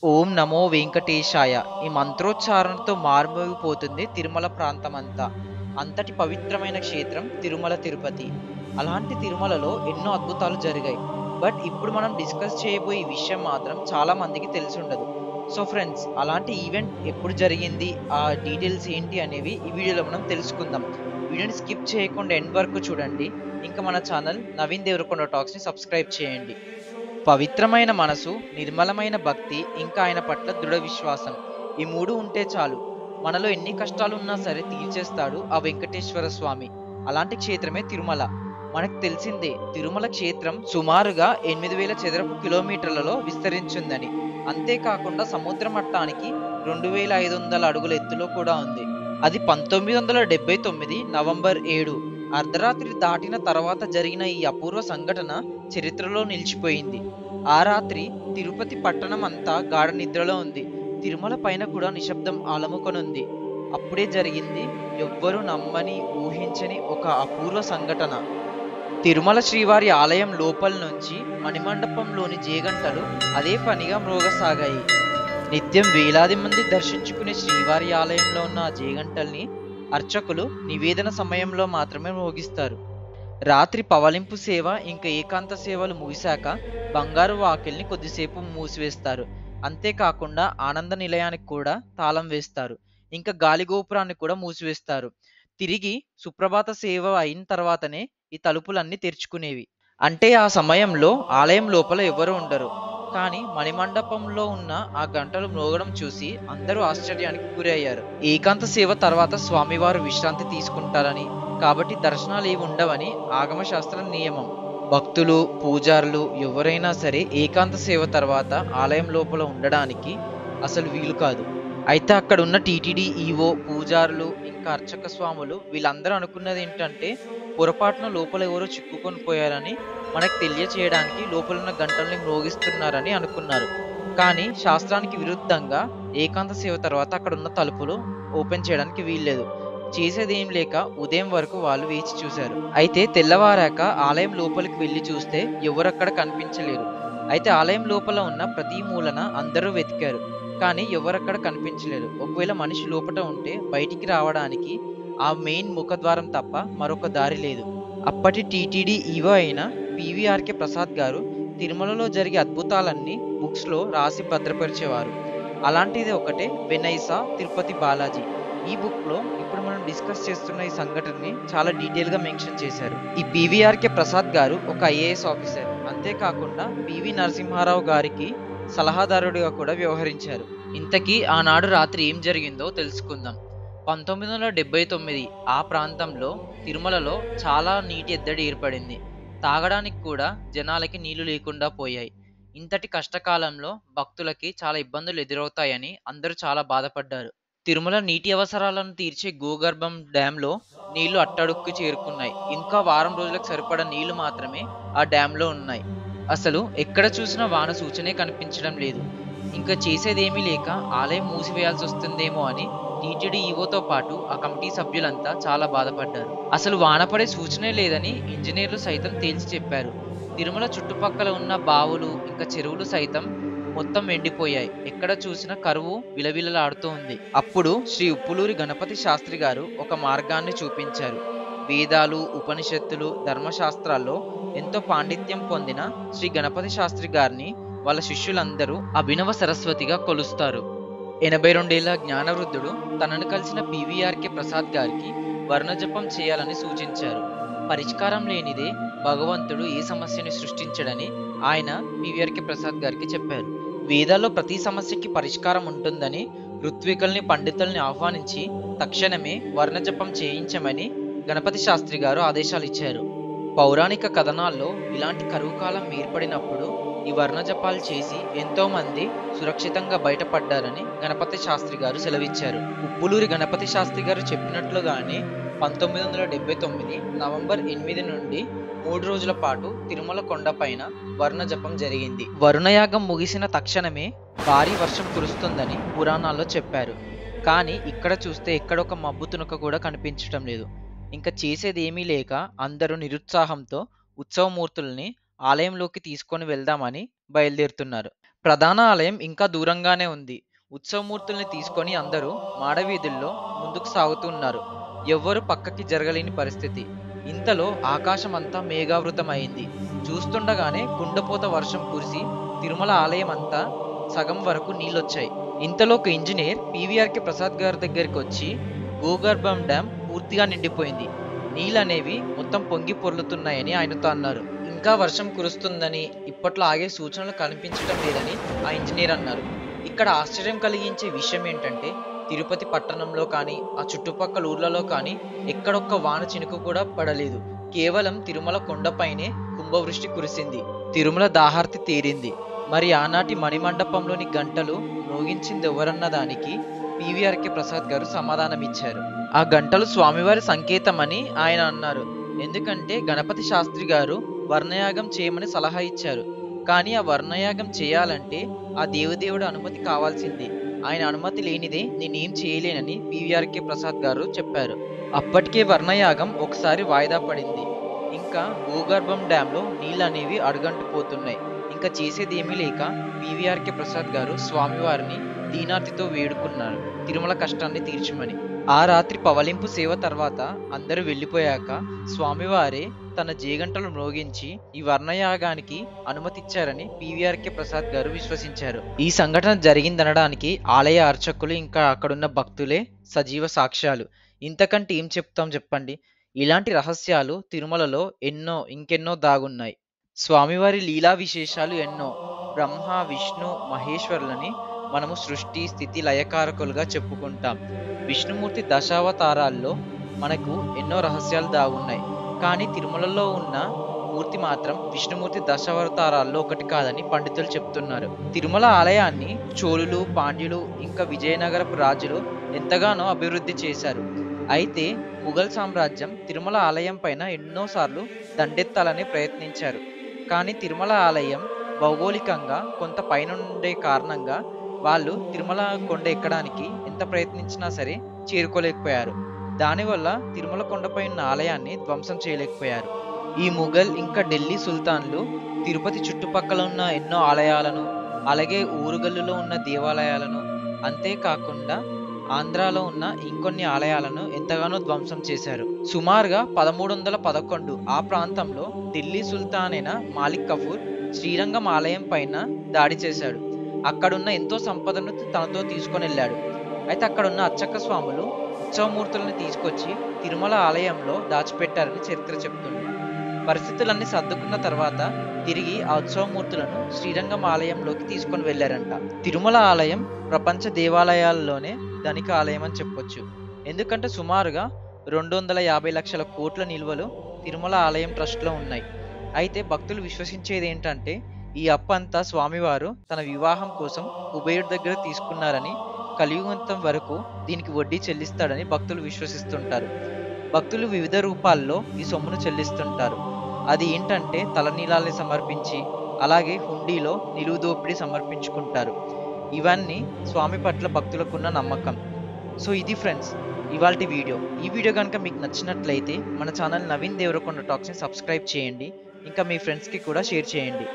ఓం నమో వెంకటేశాయ. ఈ మంత్రోచ్చారణతో మారుమోగిపోతుంది తిరుమల ప్రాంతమంతా. అంతటి పవిత్రమైన క్షేత్రం తిరుమల తిరుపతి. అలాంటి తిరుమలలో ఎన్నో అద్భుతాలు జరిగాయి. బట్ ఇప్పుడు మనం డిస్కస్ చేయబోయే ఈ విషయం మాత్రం చాలా మందికి తెలిసుండదు. సో ఫ్రెండ్స్, అలాంటి ఈవెంట్ ఎప్పుడు జరిగింది, ఆ డీటెయిల్స్ ఏంటి అనేవి ఈ వీడియోలో మనం తెలుసుకుందాం. వీడియోని స్కిప్ చేయకుండా ఎండ్ వరకు చూడండి. ఇంకా మన ఛానల్ నవీన్ దేవరకొండ టాక్స్‌ని సబ్స్క్రైబ్ చేయండి. పవిత్రమైన మనసు, నిర్మలమైన భక్తి, ఇంకా ఆయన పట్ల దృఢ విశ్వాసం. ఈ 3 ఉంటే చాలు. మనలో ఎన్ని కష్టాలున్నా సరే తీర్చేస్తాడు ఆ వెంకటేశ్వర స్వామి. అలాంటి క్షేత్రమే తిరుమల. మనకు తెలిసిందే, తిరుమల క్షేత్రం సుమారుగా 8000 చదరపు కిలోమీటర్లలో విస్తరించిందని. అంతేకాకుండా సముద్ర మట్టానికి 2500 అడుగుల ఎత్తులో కూడా ఉంది. అది 1979 నవంబర్ 7 అర్ధరాత్రి దాటిన తర్వాత జరిగిన ఈ అపూర్వ సంఘటన చరిత్రలో నిలిచిపోయింది. ఆ రాత్రి తిరుపతి పట్టణం అంతా గాఢ నిద్రలో ఉంది. తిరుమల పైన కూడా నిశ్శబ్దం అలముకొనుంది. అప్పుడే జరిగింది ఎవ్వరూ నమ్మని, ఊహించని ఒక అపూర్వ సంఘటన. తిరుమల శ్రీవారి ఆలయం లోపల నుంచి మణిమండపంలోని జేగంటలు అదే పనిగా మ్రోగసాగాయి. నిత్యం వేలాది మంది దర్శించుకునే శ్రీవారి ఆలయంలో ఉన్న ఆ జేగంటల్ని అర్చకులు నివేదన సమయంలో మాత్రమే మోగిస్తారు. రాత్రి పవలింపు సేవ ఇంకా ఏకాంత సేవలు ముగిశాక బంగారు వాకిల్ని కొద్దిసేపు మూసివేస్తారు. అంతేకాకుండా ఆనంద నిలయానికి కూడా తాళం వేస్తారు. ఇంకా గాలి గోపురాన్ని కూడా మూసివేస్తారు. తిరిగి సుప్రభాత సేవ అయిన తర్వాతనే ఈ తలుపులన్నీ తెరుచుకునేవి. అంటే ఆ సమయంలో ఆలయం లోపల ఎవరు ఉండరు. కానీ మణిమండపంలో ఉన్న ఆ గంటలు మ్రోగడం చూసి అందరూ ఆశ్చర్యానికి గురయ్యారు. ఏకాంత సేవ తర్వాత స్వామివారు విశ్రాంతి తీసుకుంటారని, కాబట్టి దర్శనాలు ఏవి ఉండవని ఆగమ శాస్త్ర నియమం. భక్తులు, పూజారులు ఎవరైనా సరే ఏకాంత సేవ తర్వాత ఆలయం లోపల ఉండడానికి అసలు వీలు కాదు. అయితే అక్కడ ఉన్న టీటీడీ ఈవో, పూజారులు ఇంకా అర్చక స్వాములు వీళ్ళందరూ అనుకున్నది ఏంటంటే, పొరపాటున లోపల ఎవరో చిక్కుకొని పోయారని మనకు తెలియచేయడానికి లోపలున్న గంటల్ని మ్రోగిస్తున్నారని అనుకున్నారు. కానీ శాస్త్రానికి విరుద్ధంగా ఏకాంత సేవ తర్వాత అక్కడ ఉన్న తలుపులు ఓపెన్ చేయడానికి వీల్లేదు. చేసేదేం లేక ఉదయం వరకు వాళ్ళు వేచి చూశారు. అయితే తెల్లవారాక ఆలయం లోపలికి వెళ్లి చూస్తే ఎవరక్కడ కనిపించలేరు. అయితే ఆలయం లోపల ఉన్న ప్రతి మూలన అందరూ వెతికారు. కానీ ఎవరక్కడ కనిపించలేదు. ఒకవేళ మనిషి లోపట ఉంటే బయటికి రావడానికి ఆ మెయిన్ ముఖద్వారం తప్ప మరొక దారి లేదు. అప్పటి టీటీడీ ఈవో అయిన పీవీఆర్కే ప్రసాద్ గారు తిరుమలలో జరిగే అద్భుతాలన్నీ బుక్స్లో రాసి భద్రపరిచేవారు. అలాంటిది ఒకటే వెనైసా తిరుపతి బాలాజీ. ఈ బుక్లో ఇప్పుడు మనం డిస్కస్ చేస్తున్న ఈ సంఘటనని చాలా డీటెయిల్గా మెన్షన్ చేశారు. ఈ పీవీఆర్కే ప్రసాద్ గారు ఒక ఐఏఎస్ ఆఫీసర్. అంతేకాకుండా పివి నరసింహారావు గారికి సలహాదారుడిగా కూడా వ్యవహరించారు. ఇంతకీ ఆనాడు రాత్రి ఏం జరిగిందో తెలుసుకుందాం. 1979 ఆ ప్రాంతంలో తిరుమలలో చాలా నీటి ఎద్దడి ఏర్పడింది. తాగడానికి కూడా జనాలకి నీళ్లు లేకుండా పోయాయి. ఇంతటి కష్టకాలంలో భక్తులకి చాలా ఇబ్బందులు ఎదురవుతాయని అందరూ చాలా బాధపడ్డారు. తిరుమల నీటి అవసరాలను తీర్చే గోగర్భం డ్యాంలో నీళ్లు అట్టడుక్కు చేరుకున్నాయి. ఇంకా వారం రోజులకు సరిపడా నీళ్లు మాత్రమే ఆ డ్యాంలో ఉన్నాయి. అసలు ఎక్కడ చూసినా వాన సూచనే కనిపించడం లేదు. ఇంకా చేసేదేమీ లేక ఆలయం మూసివేయాల్సి వస్తుందేమో అని టీటీడీ ఈవోతో పాటు ఆ కమిటీ సభ్యులంతా చాలా బాధపడ్డారు. అసలు వాన పడే సూచనే లేదని ఇంజనీర్లు సైతం తేల్చి చెప్పారు. తిరుమల చుట్టుపక్కల ఉన్న బావులు ఇంకా చెరువులు సైతం మొత్తం ఎండిపోయాయి. ఎక్కడ చూసినా కరువు విలవిలలాడుతూ ఉంది. అప్పుడు శ్రీ ఉప్పులూరి గణపతి శాస్త్రి గారు ఒక మార్గాన్ని చూపించారు. వేదాలు, ఉపనిషత్తులు, ధర్మశాస్త్రాల్లో ఎంతో పాండిత్యం పొందిన శ్రీ గణపతి శాస్త్రి గారిని వాళ్ళ శిష్యులందరూ అభినవ సరస్వతిగా కొలుస్తారు. 82 ఏళ్ల జ్ఞానవృద్ధుడు తనను కలిసిన పీవీఆర్కే ప్రసాద్ గారికి వర్ణజపం చేయాలని సూచించారు. పరిష్కారం లేనిదే భగవంతుడు ఏ సమస్యని సృష్టించడని ఆయన పీవీఆర్కే ప్రసాద్ గారికి చెప్పారు. వేదాల్లో ప్రతి సమస్యకి పరిష్కారం ఉంటుందని ఋత్వికుల్ని, పండితుల్ని ఆహ్వానించి తక్షణమే వర్ణజపం చేయించమని గణపతి శాస్త్రి గారు ఆదేశాలు ఇచ్చారు. పౌరాణిక కథనాల్లో ఇలాంటి కరువు కాలం ఏర్పడినప్పుడు ఈ వర్ణజపాలు చేసి ఎంతో మంది సురక్షితంగా బయటపడ్డారని గణపతి శాస్త్రి గారు సెలవిచ్చారు. ఉప్పులూరి గణపతి శాస్త్రి గారు చెప్పినట్లుగానే 1979 నవంబర్ 8 నుండి 3 రోజుల పాటు తిరుమల కొండపైన వర్ణజపం జరిగింది. వరుణయాగం ముగిసిన తక్షణమే భారీ వర్షం కురుస్తుందని పురాణాల్లో చెప్పారు. కానీ ఇక్కడ చూస్తే ఎక్కడొక మబ్బు తునక కూడా కనిపించడం లేదు. ఇంకా చేసేది ఏమీ లేక అందరూ నిరుత్సాహంతో ఉత్సవమూర్తుల్ని ఆలయంలోకి తీసుకొని వెళ్దామని బయలుదేరుతున్నారు. ప్రధాన ఆలయం ఇంకా దూరంగానే ఉంది. ఉత్సవమూర్తుల్ని తీసుకొని అందరూ మాడవీధుల్లో ముందుకు సాగుతున్నారు. ఎవ్వరూ పక్కకి జరగలేని పరిస్థితి. ఇంతలో ఆకాశమంతా మేఘావృతమైంది. చూస్తుండగానే కుండపోత వర్షం కురిసి తిరుమల ఆలయం అంతా సగం వరకు నీళ్ళొచ్చాయి. ఇంతలో ఒక ఇంజనీర్ పీవీఆర్కే ప్రసాద్ గారి దగ్గరికి వచ్చి భూగర్భం డ్యామ్ పూర్తిగా నిండిపోయింది, నీళ్ళనేవి మొత్తం పొంగి పొర్లుతున్నాయని ఆయనతో అన్నారు. ఇంకా వర్షం కురుస్తుందని, ఇప్పట్లో ఆగే సూచనలు కనిపించడం లేదని ఆ ఇంజనీర్ అన్నారు. ఇక్కడ ఆశ్చర్యం కలిగించే విషయం ఏంటంటే తిరుపతి పట్టణంలో కానీ ఆ చుట్టుపక్కల ఊర్లలో కానీ ఎక్కడొక్క వాన చినుకు కూడా పడలేదు. కేవలం తిరుమల కొండపైనే కుంభవృష్టి కురిసింది. తిరుమల దాహార్తి తీరింది. మరి ఆనాటి మణిమండపంలోని గంటలు మ్రోగించింది ఎవరన్న దానికి పీవీఆర్కే ప్రసాద్ గారు సమాధానమిచ్చారు. ఆ గంటలు స్వామివారి సంకేతమని ఆయన అన్నారు. ఎందుకంటే గణపతి శాస్త్రి గారు వర్ణయాగం చేయమని సలహా ఇచ్చారు. కానీ ఆ వర్ణయాగం చేయాలంటే ఆ దేవదేవుడి అనుమతి కావాల్సిందే. ఆయన అనుమతి లేనిదే నేనేం చేయలేనని పీవీఆర్కే ప్రసాద్ గారు చెప్పారు. అప్పటికే వర్ణయాగం ఒకసారి వాయిదా పడింది. ఇంకా భూగర్భం డ్యాంలో నీళ్ళు అనేవి అడుగంటిపోతున్నాయి. ఇంకా చేసేది ఏమీ లేక పీవీఆర్కే ప్రసాద్ గారు స్వామివారిని దీనార్తితో వేడుకున్నారు తిరుమల కష్టాన్ని తీర్చమని. ఆ రాత్రి పవలింపు సేవ తర్వాత అందరూ వెళ్ళిపోయాక స్వామివారే తన జేగంటలు మ్రోగించి ఈ వర్ణయాగానికి అనుమతిచ్చారని పీవీఆర్కే ప్రసాద్ గారు విశ్వసించారు. ఈ సంఘటన జరిగిందనడానికి ఆలయ అర్చకులు ఇంకా అక్కడున్న భక్తులే సజీవ సాక్ష్యాలు. ఇంతకంటే ఏం చెప్తాం చెప్పండి. ఇలాంటి రహస్యాలు తిరుమలలో ఇంకెన్నో దాగున్నాయి. స్వామివారి లీలా విశేషాలు ఎన్నో. బ్రహ్మ, విష్ణు, మహేశ్వరులని మనము సృష్టి, స్థితి, లయకారకులుగా చెప్పుకుంటాం. విష్ణుమూర్తి దశావతారాల్లో మనకు ఎన్నో రహస్యాలు దాగున్నాయి. కానీ తిరుమలలో ఉన్న మూర్తి మాత్రం విష్ణుమూర్తి దశావతారాల్లో ఒకటి కాదని పండితులు చెప్తున్నారు. తిరుమల ఆలయాన్ని చోళులు, పాండ్యులు ఇంకా విజయనగరపు రాజులు ఎంతగానో అభివృద్ధి చేశారు. అయితే ముఘల్ సామ్రాజ్యం తిరుమల ఆలయం పైన ఎన్నోసార్లు దండెత్తాలని ప్రయత్నించారు. కానీ తిరుమల ఆలయం భౌగోళికంగా కొంత పైనుండే కారణంగా వాళ్ళు తిరుమల కొండ ఎక్కడానికి ఎంత ప్రయత్నించినా సరే చేరుకోలేకపోయారు. దానివల్ల తిరుమల కొండపై ఉన్న ఆలయాన్ని ధ్వంసం చేయలేకపోయారు. ఈ ముఘల్ ఇంకా ఢిల్లీ సుల్తాన్లు తిరుపతి చుట్టుపక్కల ఉన్న ఎన్నో ఆలయాలను, అలాగే ఊరుగల్లులో ఉన్న దేవాలయాలను, అంతేకాకుండా ఆంధ్రాలో ఉన్న ఇంకొన్ని ఆలయాలను ఎంతగానో ధ్వంసం చేశారు. సుమారుగా 1311 ఆ ప్రాంతంలో ఢిల్లీ సుల్తాన్ అయిన మాలిక్ కఫూర్ శ్రీరంగం ఆలయం పైన దాడి చేశాడు. అక్కడున్న ఎంతో సంపదను తనతో తీసుకొని వెళ్ళాడు. అయితే అక్కడున్న అర్చక స్వాములు ఉత్సవమూర్తులను తీసుకొచ్చి తిరుమల ఆలయంలో దాచిపెట్టారని చరిత్ర చెప్తుంది. పరిస్థితులన్నీ సర్దుకున్న తర్వాత తిరిగి ఆ ఉత్సవమూర్తులను శ్రీరంగం ఆలయంలోకి తీసుకొని వెళ్ళారంట. తిరుమల ఆలయం ప్రపంచ దేవాలయాల్లోనే ధనిక ఆలయం అని చెప్పొచ్చు. ఎందుకంటే సుమారుగా 250 లక్షల కోట్ల నిల్వలు తిరుమల ఆలయం ట్రస్ట్లో ఉన్నాయి. అయితే భక్తులు విశ్వసించేది ఏంటంటే ఈ అప్పంతా స్వామివారు తన వివాహం కోసం కుబేరుడి దగ్గర తీసుకున్నారని, కలియుగంతం వరకు దీనికి వడ్డీ చెల్లిస్తాడని భక్తులు విశ్వసిస్తుంటారు. భక్తులు వివిధ రూపాల్లో ఈ సొమ్మును చెల్లిస్తుంటారు. అది ఏంటంటే తలనీలాల్ని సమర్పించి, అలాగే హుండీలో నిలువు దోపిడీ సమర్పించుకుంటారు. ఇవన్నీ స్వామి పట్ల భక్తులకున్న నమ్మకం. సో ఇది ఫ్రెండ్స్ ఇవాల్టి వీడియో. ఈ వీడియో కనుక మీకు నచ్చినట్లయితే మన ఛానల్ నవీన్ దేవరకొండ టాక్స్ని సబ్స్క్రైబ్ చేయండి. ఇంకా మీ ఫ్రెండ్స్కి కూడా షేర్ చేయండి.